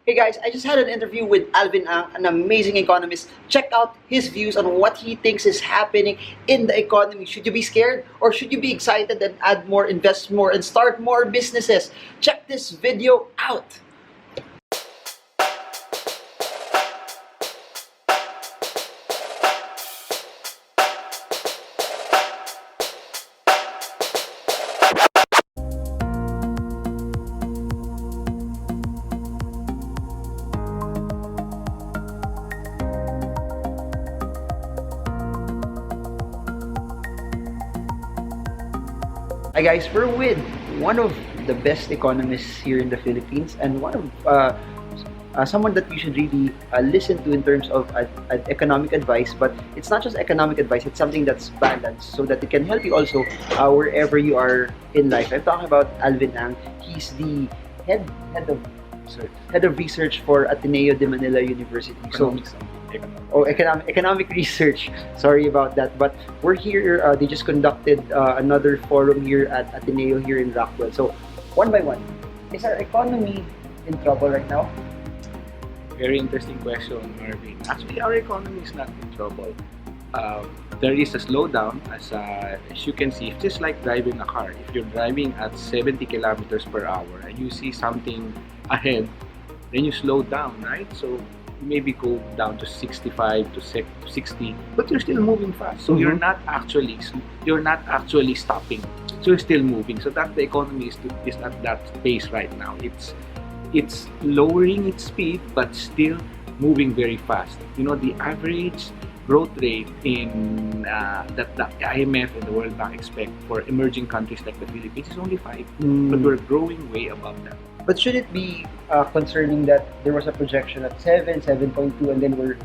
Hey guys, I just had an interview with Alvin Ang, an amazing economist. Check out his views on what he thinks is happening in the economy. Should you be scared or should you be excited and add more, invest more, and start more businesses? Check this video out. Hi guys, we're with one of the best economists here in the Philippines and one of someone that you should really listen to in terms of economic advice. But it's not just economic advice; it's something that's balanced so that it can help you also wherever you are in life. I'm talking about Alvin Ang. He's the head of head of research for Ateneo de Manila University. Economic research. Sorry about that. But we're here. They just conducted another forum here at Ateneo here in Rockwell. So, one by one, is our economy in trouble right now? Very interesting question, Marvin. Actually, our economy is not in trouble. There is a slowdown, as you can see, just like driving a car. If you're driving at 70 kilometers per hour and you see something ahead, then you slow down, right? So maybe go down to 65 to 60, but you're still moving fast. So you're not actually stopping. So you're still moving. So that the economy is at that pace right now. It's lowering its speed, but still moving very fast. You know, the average growth rate in that the IMF and the World Bank expect for emerging countries like the Philippines is only 5, but we're growing way above that. But should it be concerning that there was a projection at 7.2, and then we're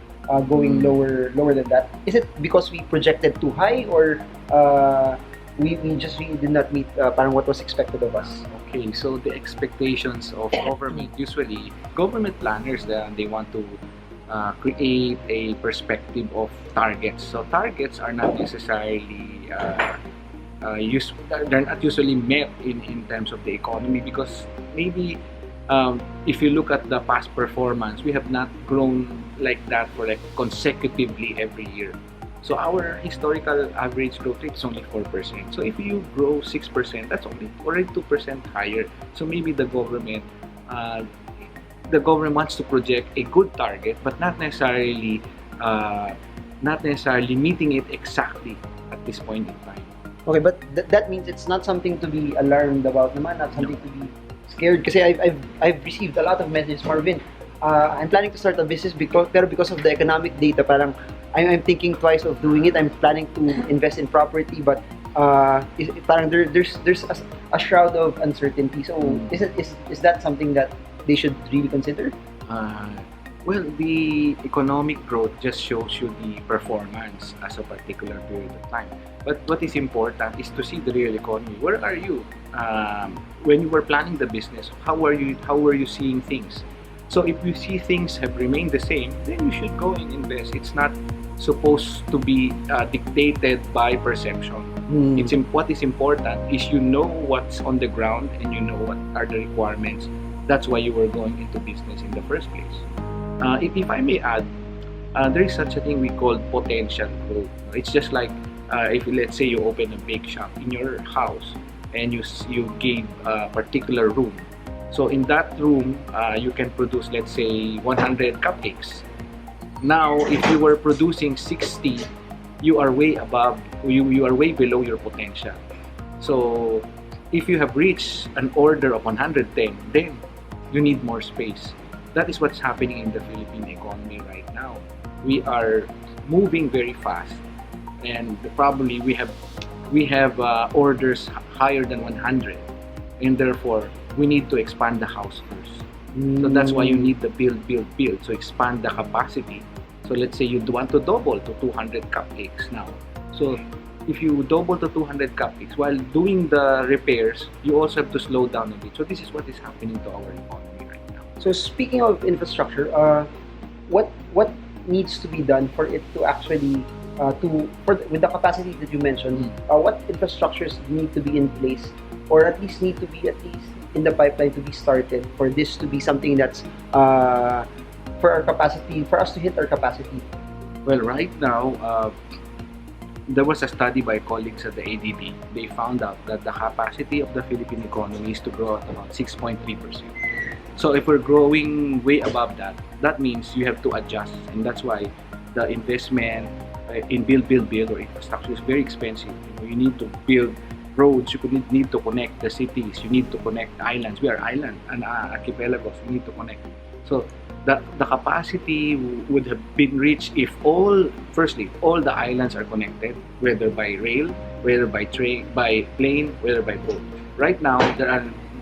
going lower than that? Is it because we projected too high, or we just really did not meet parang what was expected of us? Okay, so the expectations of government, usually government planners, they want to create a perspective of targets. So targets are not necessarily they're not usually met in terms of the economy, because maybe if you look at the past performance, we have not grown like that for like consecutively every year. So our historical average growth rate is only 4%. So if you grow 6%, that's already 2% higher. So maybe the government wants to project a good target, but not necessarily meeting it exactly at this point in time. Okay, but that means it's not something to be alarmed about naman, not something to be scared. Kasi I've received a lot of messages, Marvin. I'm planning to start a business because of the economic data, parang I'm thinking twice of doing it. I'm planning to invest in property, but parang there's a shroud of uncertainty. So is that something that they should really consider? Well, the economic growth just shows you the performance as a particular period of time. But what is important is to see the real economy. Where are you? When you were planning the business, how were you seeing things? So if you see things have remained the same, then you should go and invest. It's not supposed to be dictated by perception. What is important is you know what's on the ground and you know what are the requirements. That's why you were going into business in the first place. If I may add, there is such a thing we call potential growth. It's just like if let's say you open a bake shop in your house and you gave a particular room. So in that room, you can produce, let's say, 100 cupcakes. Now, if you were producing 60, you are way below your potential. So if you have reached an order of 110, then you need more space. That is what's happening in the Philippine economy right now. We are moving very fast, and probably we have orders higher than 100, and therefore we need to expand the house first. So that's why you need the build. So expand the capacity. So let's say you want to double to 200 cupcakes now. So if you double to 200 cupcakes while doing the repairs, you also have to slow down a bit. So this is what is happening to our economy right now. So speaking of infrastructure, what needs to be done for it to actually with the capacity that you mentioned? What infrastructures need to be in place, or at least need to be in the pipeline to be started for this to be something that's for our capacity, for us to hit our capacity? Well, right now, there was a study by colleagues at the ADB. They found out that the capacity of the Philippine economy is to grow at about 6.3%. So if we're growing way above that, that means you have to adjust, and that's why the investment in build or infrastructure is very expensive. You need to build roads, you need to connect the cities, you need to connect islands. We are island and archipelagos, we need to connect. So the capacity would have been reached if firstly, all the islands are connected, whether by rail, whether by train, by plane, whether by boat. Right now,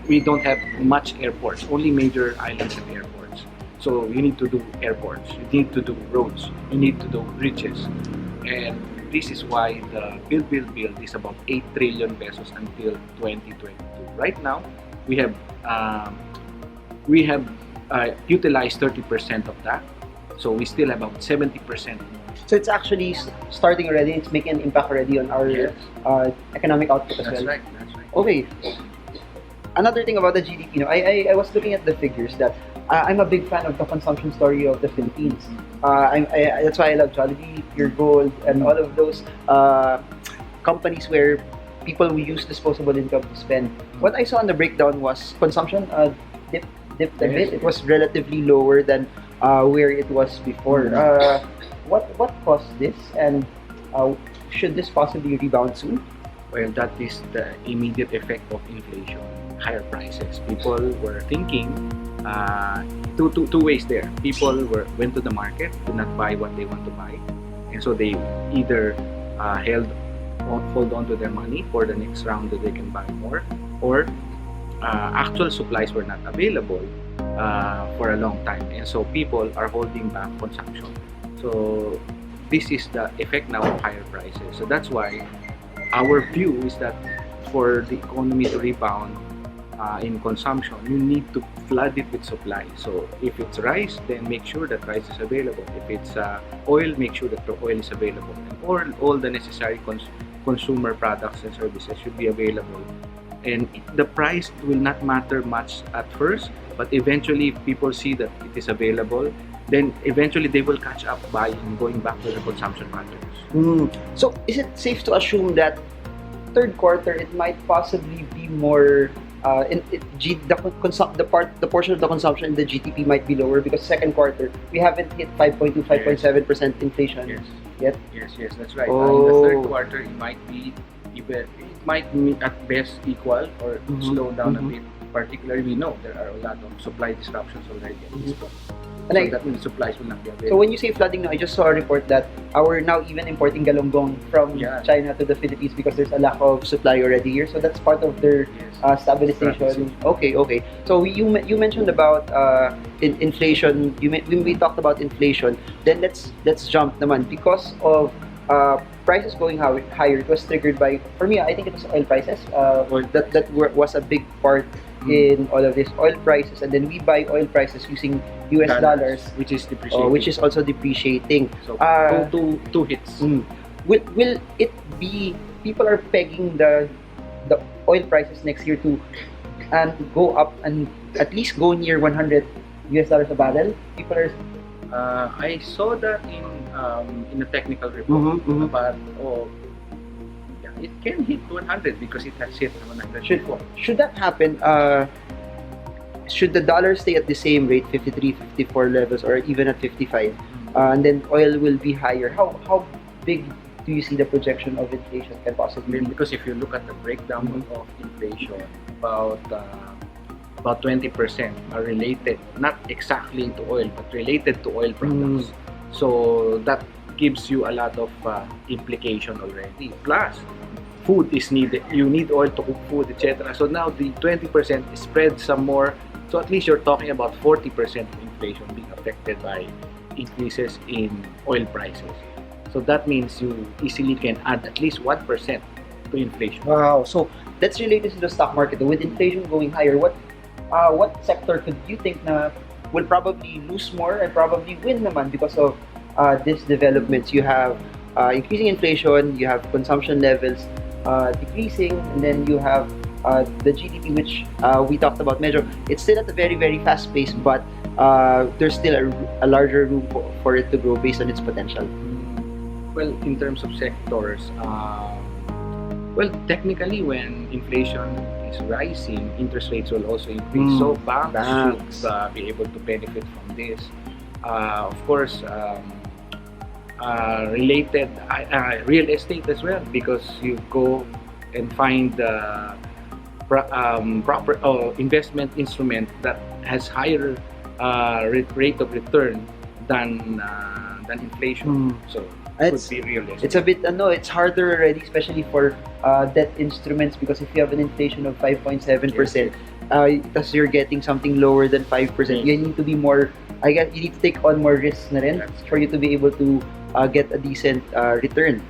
we don't have much airports, only major islands have airports. So you need to do airports, you need to do roads, you need to do bridges. And this is why the build is about 8 trillion pesos until 2022. Right now, we have utilized 30% of that. So we still have about 70% more. So it's actually starting already, it's making an impact already on our Yes. economic output as That's well. right, that's right. Okay. Another thing about the GDP, I was looking at the figures that I'm a big fan of the consumption story of the Philippines. That's why I love Jollibee, Pure Gold, and all of those companies where people will use disposable income to spend. What I saw on the breakdown was consumption dipped a bit. It was relatively lower than where it was before. What caused this, and should this possibly rebound soon? Well, that is the immediate effect of inflation, higher prices. People were thinking two ways there. People went to the market to not buy what they want to buy, and so they either hold on to their money for the next round that they can buy more, or actual supplies were not available for a long time, and so people are holding back consumption. So this is the effect now of higher prices. So that's why our view is that for the economy to rebound in consumption, you need to flood it with supply. So if it's rice, then make sure that rice is available. If it's oil, make sure that the oil is available. And all the necessary consumer products and services should be available. And the price will not matter much at first, but eventually if people see that it is available, then eventually they will catch up buying, going back to the consumption patterns. So is it safe to assume that third quarter it might possibly be more the portion of the consumption in the GDP might be lower because second quarter we haven't hit 5.2 5.7% inflation yet? Yes, that's right. Oh. In the third quarter, it might be at best equal or slow down a bit. Particularly, we know there are a lot of supply disruptions already at this point. And So that means supplies will not be available. So when you say flooding now, I just saw a report that we're now even importing galonggong from Yeah. China to the Philippines because there's a lack of supply already here. So that's part of their Yes. stabilization. Okay. So you mentioned about inflation. When we talked about inflation, then let's jump naman because of prices going higher. It was triggered by, for me, I think it was oil prices. Was a big part in all of this, oil prices, and then we buy oil prices using US dollars, which is depreciating. which is also depreciating. So two hits. Will it be, people are pegging the oil prices next year to and go up and at least go near $100 a barrel? People are I saw that in a technical report, but it can hit 100 because it has hit 100 before. should that happen, should the dollar stay at the same rate, 53, 54 levels, or even at 55, and then oil will be higher? How big do you see the projection of inflation can possibly be? Because if you look at the breakdown of inflation, about 20% are related, not exactly to oil, but related to oil products. So that gives you a lot of implication already. Plus, food is needed. You need oil to cook food, etc. So now the 20% is spread some more. So at least you're talking about 40% of inflation being affected by increases in oil prices. So that means you easily can add at least 1% to inflation. Wow. So let's relate this to the stock market. With inflation going higher, what sector could you think na will probably lose more and probably win naman because of these developments? You have increasing inflation, you have consumption levels decreasing, and then you have the GDP, which we talked about, medyo, it's still at a very, very fast pace, but there's still a larger room for it to grow based on its potential. Well, in terms of sectors, well, technically, when inflation is rising, interest rates will also increase. So banks should be able to benefit from this. Of course, related real estate as well, because you go and find proper investment instrument that has higher rate of return than inflation. So it could be real estate. It's a bit it's harder already, especially for debt instruments, because if you have an inflation of 5.7%, thus you're getting something lower than 5%, you need to be more, I guess you need to take on more risks na rin for you to be able to get a decent return.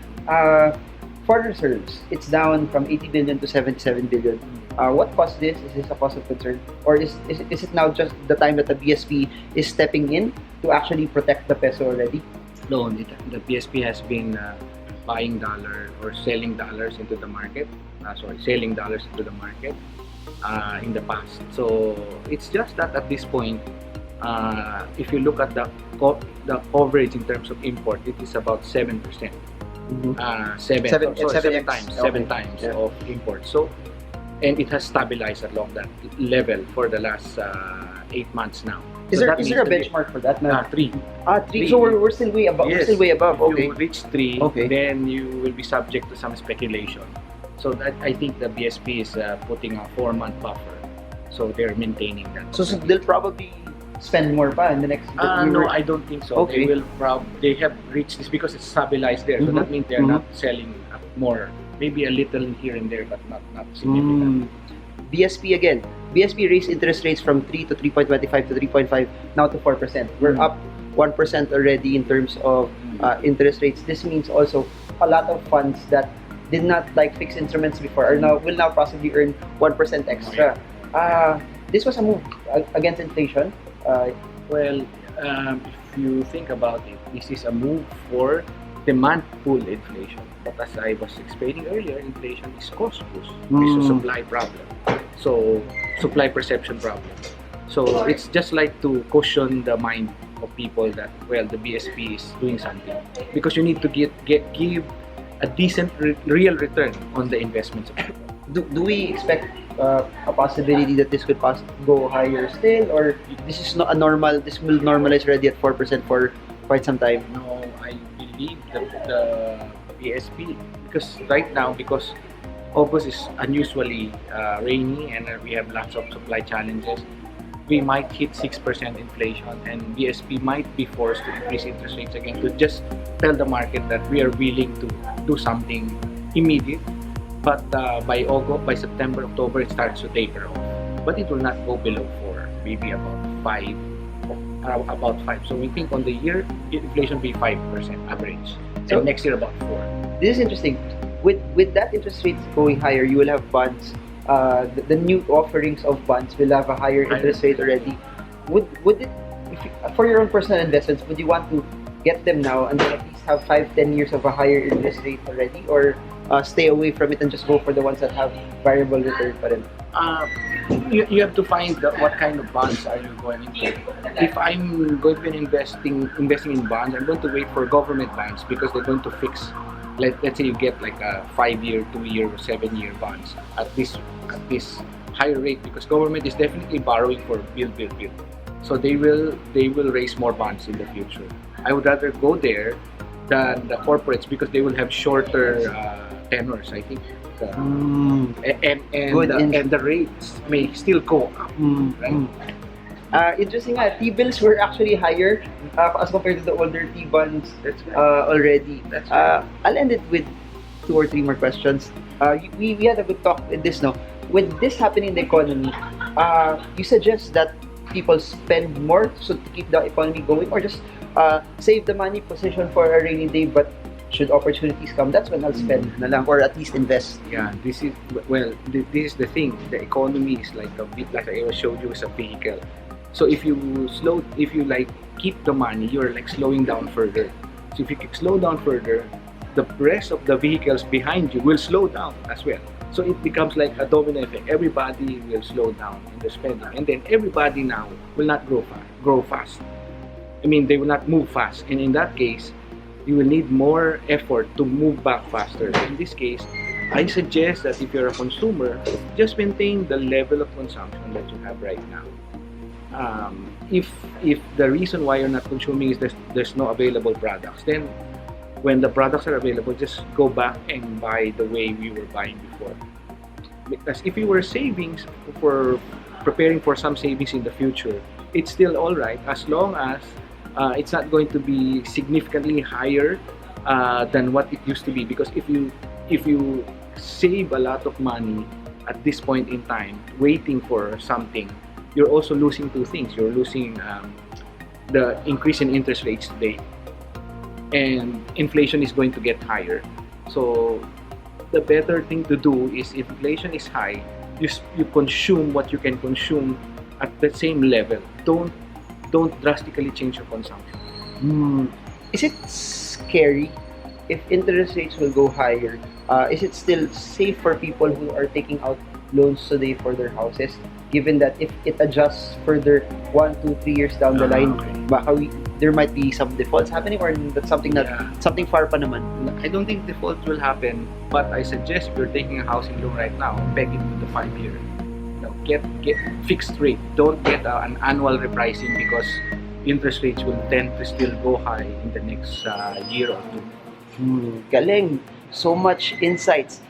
Foreign reserves, it's down from 80 billion to 77 billion. What caused this? Is this a cause of concern? Or is it now just the time that the BSP is stepping in to actually protect the peso already? No, the BSP has been buying dollar or selling dollars into the market. Selling dollars into the market in the past. So it's just that at this point, if you look at the coverage in terms of import, it is about 7%. Seven times of import. So, and it has stabilized along that level for the last 8 months now. Is there a benchmark for that now? 3. 3. So we're still way above. Yes. We're still way above. If Okay. you reach 3, then you will be subject to some speculation. So that, I think the BSP is putting a 4-month buffer. So they're maintaining that. So they'll probably spend more pa in the next no, I don't think so. Okay. They have reached this because it's stabilized there. So that means they're not selling more. Maybe a little here and there, but not significant. BSP again. BSP raised interest rates from 3 to 3.25 to 3.5, now to 4%. We're up 1% already in terms of interest rates. This means also a lot of funds that did not like fixed instruments before will now possibly earn 1% extra. This was a move against inflation. Well, if you think about it, this is a move for demand pull inflation. But as I was explaining earlier, inflation is cost push. It's a supply problem. So supply perception problem. So it's just like to caution the mind of people that, well, the BSP is doing something, because you need to give a decent real return on the investments. Do we expect a possibility that this could go higher still, or this is not a normal? This will normalize already at 4% for quite some time. No, I believe that the BSP, because right now, because August is unusually rainy and we have lots of supply challenges, we might hit 6% inflation, and BSP might be forced to increase interest rates again to just tell the market that we are willing to do something immediate. But by September, October, it starts to taper off. But it will not go below 4, maybe about 5. So we think on the year, inflation will be 5% average. So next year about 4. This is interesting. With that interest rates going higher, you will have bonds. The new offerings of bonds will have a higher interest rate already. Would it, for your own personal investments, would you want to get them now and then at least have 5-10 years of a higher interest rate already, or stay away from it and just go for the ones that have variable return pa rin? You have to find what kind of bonds are you going into. If I'm going to be investing in bonds, I'm going to wait for government bonds, because they're going to fix. Let's say you get like a 5-year, 2-year, or 7-year bonds at this higher rate, because government is definitely borrowing for build. So they will raise more bonds in the future. I would rather go there than the corporates, because they will have shorter tenors, I think. And the rates may still go up. Right? Interesting nga, T-bills were actually higher as compared to the older T-bonds already. That's right. I'll end it with 2 or 3 more questions. We had a good talk in this, no? With this happening in the economy, you suggest that people spend more so to keep the economy going, or just save the money, position for a rainy day, but should opportunities come, that's when I'll spend na lang, or at least invest. Yeah, this is the thing. The economy is like a bit, like I showed you, is a vehicle. So if you like keep the money, you're like slowing down further. So if you slow down further, the rest of the vehicles behind you will slow down as well. So it becomes like a domino effect. Everybody will slow down in their spending, and then everybody now will not grow fast. I mean, they will not move fast, and in that case, you will need more effort to move back faster. In this case, I suggest that if you're a consumer, just maintain the level of consumption that you have right now. If the reason why you're not consuming is there's no available products, then when the products are available, just go back and buy the way we were buying before. Because if you were savings for preparing for some savings in the future, it's still all right as long as it's not going to be significantly higher than what it used to be. Because if you save a lot of money at this point in time, waiting for something, you're also losing two things. You're losing the increase in interest rates today, and inflation is going to get higher. So the better thing to do is, if inflation is high, you consume what you can consume at the same level. Don't drastically change your consumption. Is it scary if interest rates will go higher? Is it still safe for people who are taking out loans today for their houses, given that if it adjusts further 1, 2, 3 years down the line, baka there might be some defaults happening, or that's something that something far pa naman? I don't think default will happen, but I suggest if you're taking a housing loan right now, peg it to the 5-year. Get fixed rate. Don't get an annual repricing, because interest rates will tend to still go high in the next year or two. Galing. So much insights.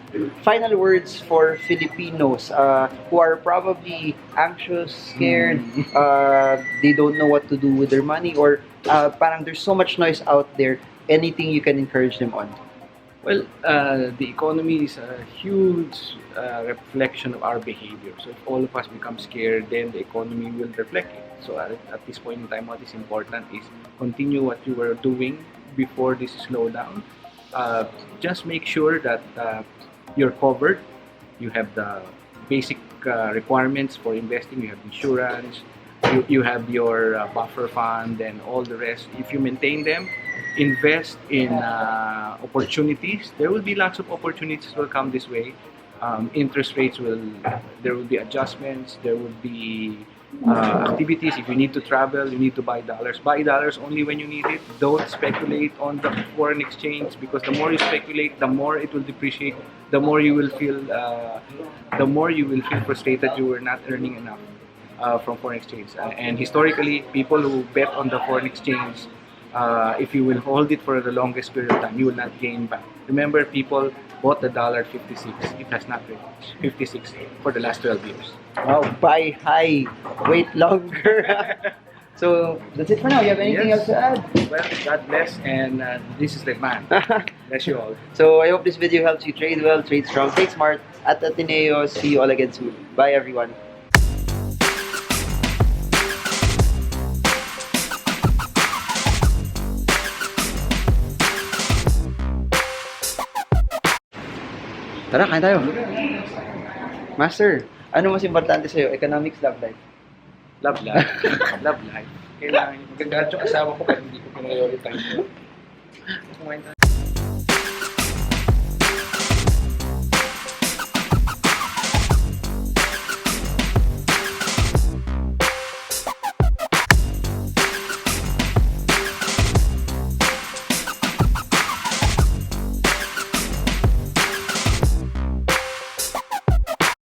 Final words for Filipinos who are probably anxious, scared, they don't know what to do with their money, or parang there's so much noise out there. Anything you can encourage them on? Well, the economy is a huge reflection of our behavior. So if all of us become scared, then the economy will reflect it. So at this point in time, what is important is continue what you were doing before this slowdown. Just make sure that you're covered. You have the basic requirements for investing. You have insurance. You have your buffer fund and all the rest. If you maintain them, invest in opportunities. There will be lots of opportunities will come this way. Interest rates there will be adjustments. There will be activities. If you need to travel, you need to buy dollars. Buy dollars only when you need it. Don't speculate on the foreign exchange, because the more you speculate, the more it will depreciate. The more you will feel frustrated you were not earning enough from foreign exchange. And historically, people who bet on the foreign exchange, if you will hold it for the longest period of time, you will not gain back. Remember, people bought the dollar 56. It has not reached 56 for the last 12 years. Wow, buy high, wait longer. So that's it for now. You have anything else to add? Well, God bless, and this is the man. Bless you all. So I hope this video helps you trade well, trade strong, trade smart at Ateneo. See you all again soon. Bye everyone. Tara, kain tayo. Master, ano mas importante sa'yo? Economics, love life? Love life. Love life. Kailangan magagad yung asawa ko, pero hindi ko prioritize. Kumain tayo.